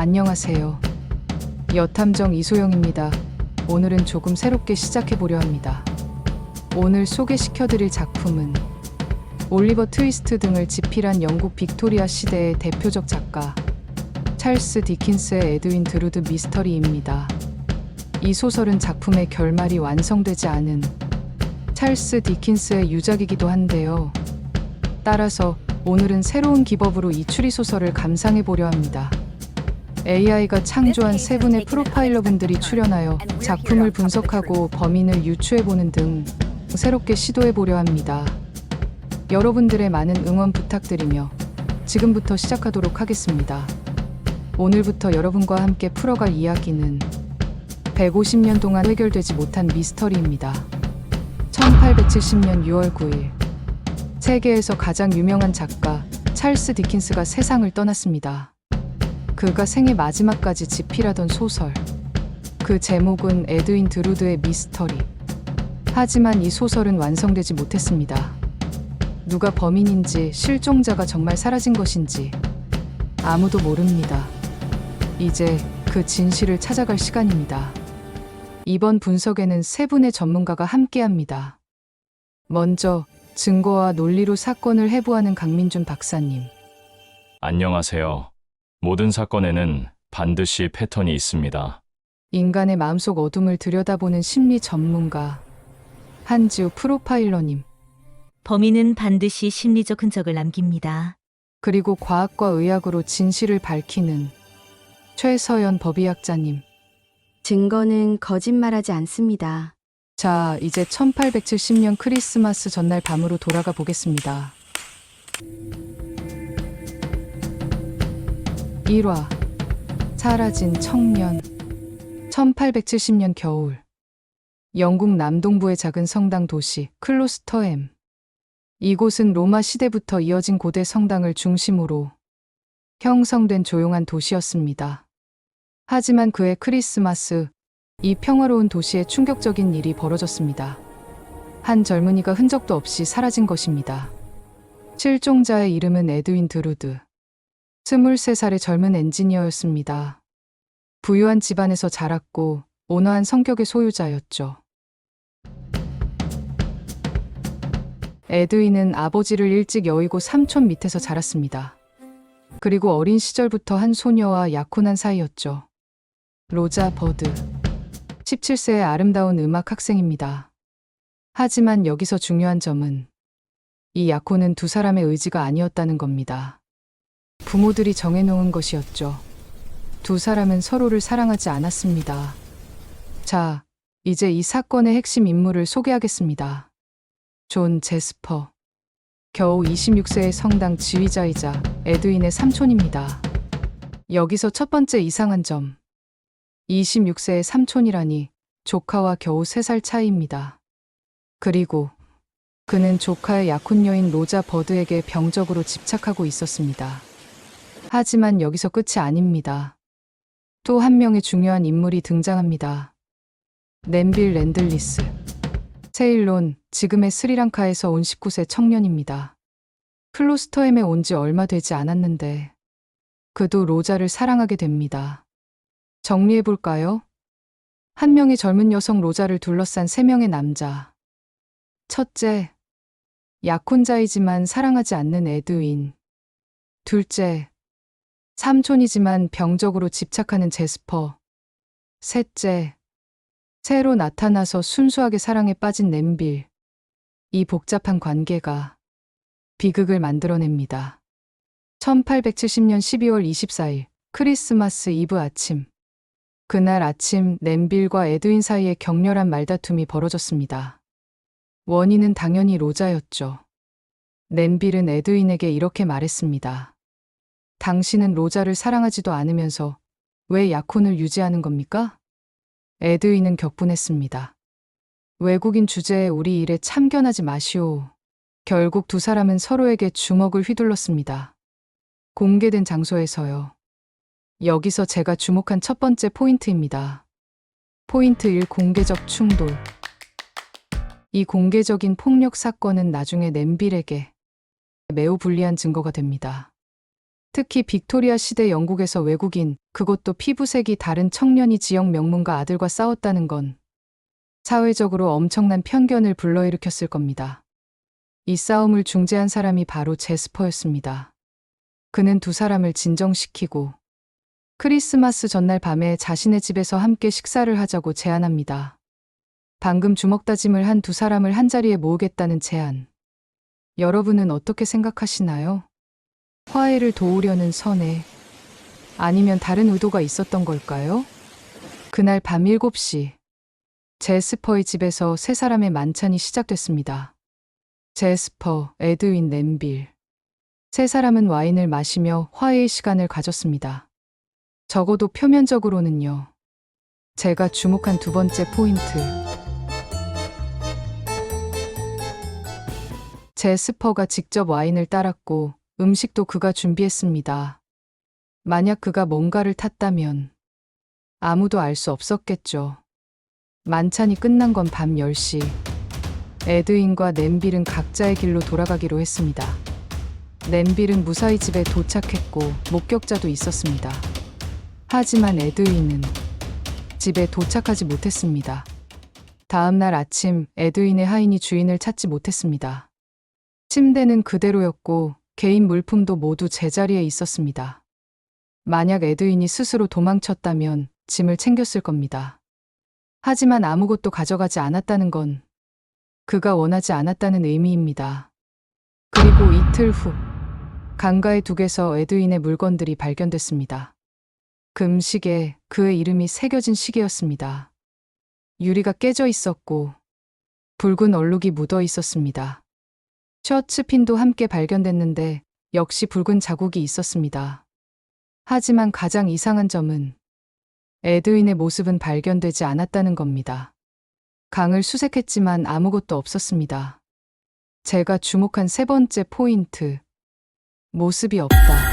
안녕하세요. 여탐정 이소영입니다. 오늘은 조금 새롭게 시작해보려 합니다. 오늘 소개시켜드릴 작품은 올리버 트위스트 등을 집필한 영국 빅토리아 시대의 대표적 작가 찰스 디킨스의 에드윈 드루드 미스터리입니다. 이 소설은 작품의 결말이 완성되지 않은 찰스 디킨스의 유작이기도 한데요. 따라서 오늘은 새로운 기법으로 이 추리소설을 감상해보려 합니다. AI가 창조한 세 분의 프로파일러분들이 출연하여 작품을 분석하고 범인을 유추해보는 등 새롭게 시도해보려 합니다. 여러분들의 많은 응원 부탁드리며 지금부터 시작하도록 하겠습니다. 오늘부터 여러분과 함께 풀어갈 이야기는 150년 동안 해결되지 못한 미스터리입니다. 1870년 6월 9일 세계에서 가장 유명한 작가 찰스 디킨스가 세상을 떠났습니다. 그가 생애 마지막까지 집필하던 소설, 그 제목은 에드윈 드루드의 미스터리. 하지만 이 소설은 완성되지 못했습니다. 누가 범인인지, 실종자가 정말 사라진 것인지 아무도 모릅니다. 이제 그 진실을 찾아갈 시간입니다. 이번 분석에는 세 분의 전문가가 함께합니다. 먼저 증거와 논리로 사건을 해부하는 강민준 박사님. 안녕하세요. 모든 사건에는 반드시 패턴이 있습니다. 인간의 마음속 어둠을 들여다보는 심리 전문가 한지우 프로파일러님. 범인은 반드시 심리적 흔적을 남깁니다. 그리고 과학과 의학으로 진실을 밝히는 최서연 법의학자님. 증거는 거짓말하지 않습니다. 자, 이제 1870년 크리스마스 전날 밤으로 돌아가 보겠습니다. 1화 사라진 청년. 1870년 겨울 영국 남동부의 작은 성당 도시 클로스터햄. 이곳은 로마 시대부터 이어진 고대 성당을 중심으로 형성된 조용한 도시였습니다. 하지만 그해 크리스마스, 이 평화로운 도시에 충격적인 일이 벌어졌습니다. 한 젊은이가 흔적도 없이 사라진 것입니다. 실종자의 이름은 에드윈 드루드. 23살의 젊은 엔지니어였습니다. 부유한 집안에서 자랐고 온화한 성격의 소유자였죠. 에드윈은 아버지를 일찍 여의고 삼촌 밑에서 자랐습니다. 그리고 어린 시절부터 한 소녀와 약혼한 사이였죠. 로자 버드. 17세의 아름다운 음악 학생입니다. 하지만 여기서 중요한 점은 이 약혼은 두 사람의 의지가 아니었다는 겁니다. 부모들이 정해놓은 것이었죠. 두 사람은 서로를 사랑하지 않았습니다. 자, 이제 이 사건의 핵심 인물을 소개하겠습니다. 존 제스퍼. 겨우 26세의 성당 지휘자이자 에드윈의 삼촌입니다. 여기서 첫 번째 이상한 점. 26세의 삼촌이라니 조카와 겨우 3살 차이입니다. 그리고 그는 조카의 약혼 여인 로자 버드에게 병적으로 집착하고 있었습니다. 하지만 여기서 끝이 아닙니다. 또 한 명의 중요한 인물이 등장합니다. 낸빌 랜들리스. 세일론, 지금의 스리랑카에서 온 19세 청년입니다. 클로스터햄에 온 지 얼마 되지 않았는데 그도 로자를 사랑하게 됩니다. 정리해볼까요? 한 명의 젊은 여성 로자를 둘러싼 3명의 남자. 첫째, 약혼자이지만 사랑하지 않는 에드윈. 둘째, 삼촌이지만 병적으로 집착하는 제스퍼. 셋째, 새로 나타나서 순수하게 사랑에 빠진 낸빌. 이 복잡한 관계가 비극을 만들어냅니다. 1870년 12월 24일 크리스마스 이브 아침. 그날 아침 낸빌과 에드윈 사이에 격렬한 말다툼이 벌어졌습니다. 원인은 당연히 로자였죠. 낸빌은 에드윈에게 이렇게 말했습니다. 당신은 로자를 사랑하지도 않으면서 왜 약혼을 유지하는 겁니까? 에드윈은 격분했습니다. 외국인 주제에 우리 일에 참견하지 마시오. 결국 두 사람은 서로에게 주먹을 휘둘렀습니다. 공개된 장소에서요. 여기서 제가 주목한 첫 번째 포인트입니다. 포인트 1. 공개적 충돌. 이 공개적인 폭력 사건은 나중에 낸빌에게 매우 불리한 증거가 됩니다. 특히 빅토리아 시대 영국에서 외국인, 그것도 피부색이 다른 청년이 지역 명문가 아들과 싸웠다는 건 사회적으로 엄청난 편견을 불러일으켰을 겁니다. 이 싸움을 중재한 사람이 바로 제스퍼였습니다. 그는 두 사람을 진정시키고 크리스마스 전날 밤에 자신의 집에서 함께 식사를 하자고 제안합니다. 방금 주먹다짐을 한 두 사람을 한자리에 모으겠다는 제안. 여러분은 어떻게 생각하시나요? 화해를 도우려는 선에, 아니면 다른 의도가 있었던 걸까요? 그날 밤 7시, 제스퍼의 집에서 세 사람의 만찬이 시작됐습니다. 제스퍼, 에드윈, nem빌. 세 사람은 와인을 마시며 화해의 시간을 가졌습니다. 적어도 표면적으로는요. 제가 주목한 두 번째 포인트. 제스퍼가 직접 와인을 따랐고 음식도 그가 준비했습니다. 만약 그가 뭔가를 탔다면 아무도 알 수 없었겠죠. 만찬이 끝난 건 밤 10시. 에드윈과 nem빌은 각자의 길로 돌아가기로 했습니다. nem빌은 무사히 집에 도착했고 목격자도 있었습니다. 하지만 에드윈은 집에 도착하지 못했습니다. 다음 날 아침 에드윈의 하인이 주인을 찾지 못했습니다. 침대는 그대로였고 개인 물품도 모두 제자리에 있었습니다. 만약 에드윈이 스스로 도망쳤다면 짐을 챙겼을 겁니다. 하지만 아무것도 가져가지 않았다는 건 그가 원하지 않았다는 의미입니다. 그리고 이틀 후 강가의 둑에서 에드윈의 물건들이 발견됐습니다. 금시계, 그의 이름이 새겨진 시계였습니다. 유리가 깨져 있었고 붉은 얼룩이 묻어 있었습니다. 셔츠핀도 함께 발견됐는데 역시 붉은 자국이 있었습니다. 하지만 가장 이상한 점은 에드윈의 모습은 발견되지 않았다는 겁니다. 강을 수색했지만 아무것도 없었습니다. 제가 주목한 세 번째 포인트. 모습이 없다.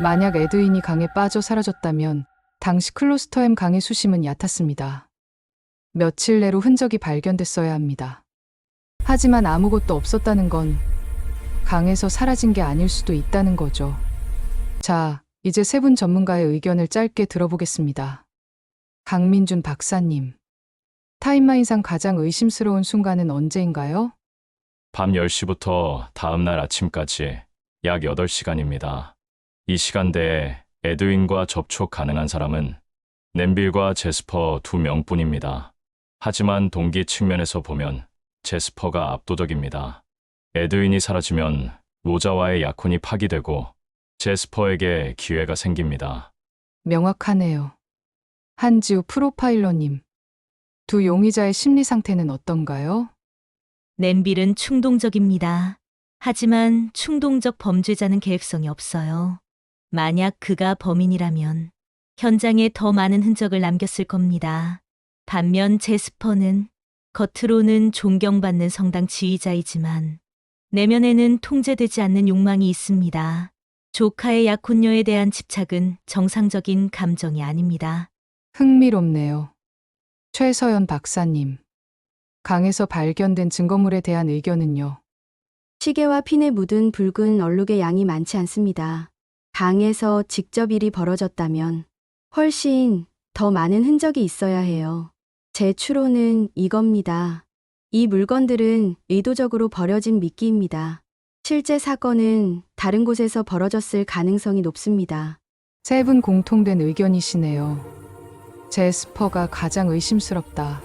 만약 에드윈이 강에 빠져 사라졌다면 당시 클로스터햄 강의 수심은 얕았습니다. 며칠 내로 흔적이 발견됐어야 합니다. 하지만 아무것도 없었다는 건 강에서 사라진 게 아닐 수도 있다는 거죠. 자, 이제 세 분 전문가의 의견을 짧게 들어보겠습니다. 강민준 박사님. 타임라인상 가장 의심스러운 순간은 언제인가요? 밤 10시부터 다음 날 아침까지 약 8시간입니다. 이 시간대에 에드윈과 접촉 가능한 사람은 nem빌과 제스퍼 두 명뿐입니다. 하지만 동기 측면에서 보면 제스퍼가 압도적입니다. 에드윈이 사라지면 로자와의 약혼이 파기되고 제스퍼에게 기회가 생깁니다. 명확하네요. 한지우 프로파일러님. 두 용의자의 심리 상태는 어떤가요? nem빌은 충동적입니다. 하지만 충동적 범죄자는 계획성이 없어요. 만약 그가 범인이라면 현장에 더 많은 흔적을 남겼을 겁니다. 반면 제스퍼는 겉으로는 존경받는 성당 지휘자이지만 내면에는 통제되지 않는 욕망이 있습니다. 조카의 약혼녀에 대한 집착은 정상적인 감정이 아닙니다. 흥미롭네요. 최서연 박사님. 강에서 발견된 증거물에 대한 의견은요? 시계와 핀에 묻은 붉은 얼룩의 양이 많지 않습니다. 강에서 직접 일이 벌어졌다면 훨씬 더 많은 흔적이 있어야 해요. 제 추론은 이겁니다. 이 물건들은 의도적으로 버려진 미끼입니다. 실제 사건은 다른 곳에서 벌어졌을 가능성이 높습니다. 세 분 공통된 의견이시네요. 제스퍼가 가장 의심스럽다.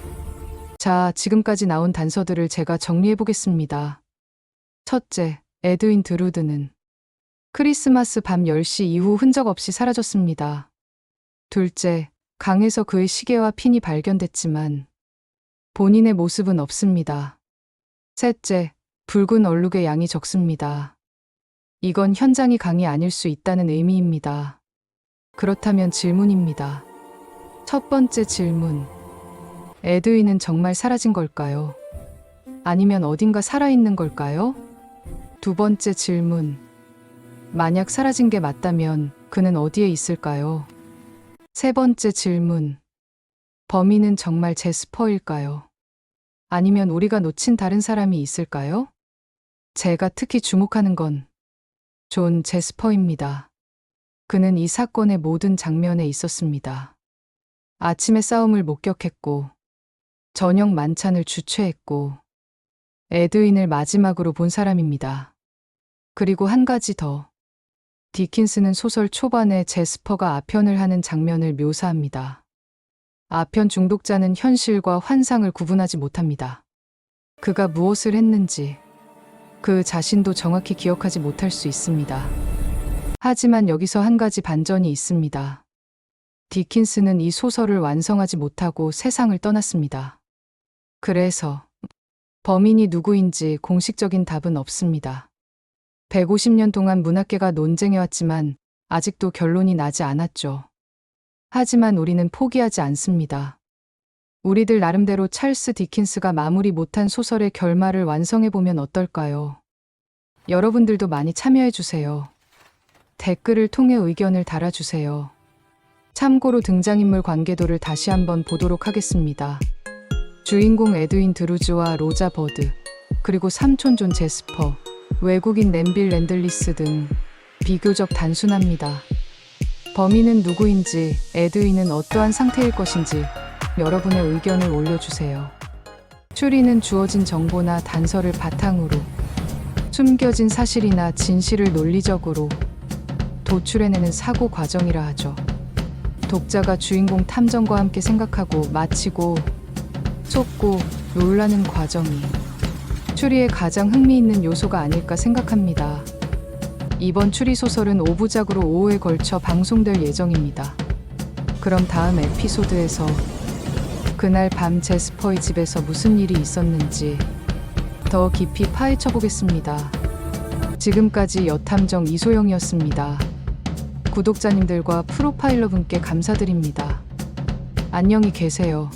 자, 지금까지 나온 단서들을 제가 정리해 보겠습니다. 첫째, 에드윈 드루드는 크리스마스 밤 10시 이후 흔적 없이 사라졌습니다. 둘째, 강에서 그의 시계와 핀이 발견됐지만 본인의 모습은 없습니다. 셋째, 붉은 얼룩의 양이 적습니다. 이건 현장이 강이 아닐 수 있다는 의미입니다. 그렇다면 질문입니다. 첫 번째 질문. 에드윈은 정말 사라진 걸까요? 아니면 어딘가 살아있는 걸까요? 두 번째 질문. 만약 사라진 게 맞다면 그는 어디에 있을까요? 세 번째 질문. 범인은 정말 제스퍼일까요? 아니면 우리가 놓친 다른 사람이 있을까요? 제가 특히 주목하는 건 존 제스퍼입니다. 그는 이 사건의 모든 장면에 있었습니다. 아침의 싸움을 목격했고, 저녁 만찬을 주최했고, 에드윈을 마지막으로 본 사람입니다. 그리고 한 가지 더. 디킨스는 소설 초반에 제스퍼가 아편을 하는 장면을 묘사합니다. 아편 중독자는 현실과 환상을 구분하지 못합니다. 그가 무엇을 했는지 그 자신도 정확히 기억하지 못할 수 있습니다. 하지만 여기서 한 가지 반전이 있습니다. 디킨스는 이 소설을 완성하지 못하고 세상을 떠났습니다. 그래서 범인이 누구인지 공식적인 답은 없습니다. 150년 동안 문학계가 논쟁해왔지만 아직도 결론이 나지 않았죠. 하지만 우리는 포기하지 않습니다. 우리들 나름대로 찰스 디킨스가 마무리 못한 소설의 결말을 완성해보면 어떨까요? 여러분들도 많이 참여해주세요. 댓글을 통해 의견을 달아주세요. 참고로 등장인물 관계도를 다시 한번 보도록 하겠습니다. 주인공 에드윈 드루즈와 로자 버드, 그리고 삼촌 존 제스퍼, 외국인 nem빌 랜들리스 등 비교적 단순합니다. 범인은 누구인지, 에드윈은 어떠한 상태일 것인지 여러분의 의견을 올려주세요. 추리는 주어진 정보나 단서를 바탕으로 숨겨진 사실이나 진실을 논리적으로 도출해내는 사고 과정이라 하죠. 독자가 주인공 탐정과 함께 생각하고 마치고 쏟고 놀라는 과정이 추리의 가장 흥미있는 요소가 아닐까 생각합니다. 이번 추리 소설은 5부작으로 5회에 걸쳐 방송될 예정입니다. 그럼 다음 에피소드에서 그날 밤 제스퍼의 집에서 무슨 일이 있었는지 더 깊이 파헤쳐 보겠습니다. 지금까지 여탐정 이소영이었습니다. 구독자님들과 프로파일러 분께 감사드립니다. 안녕히 계세요.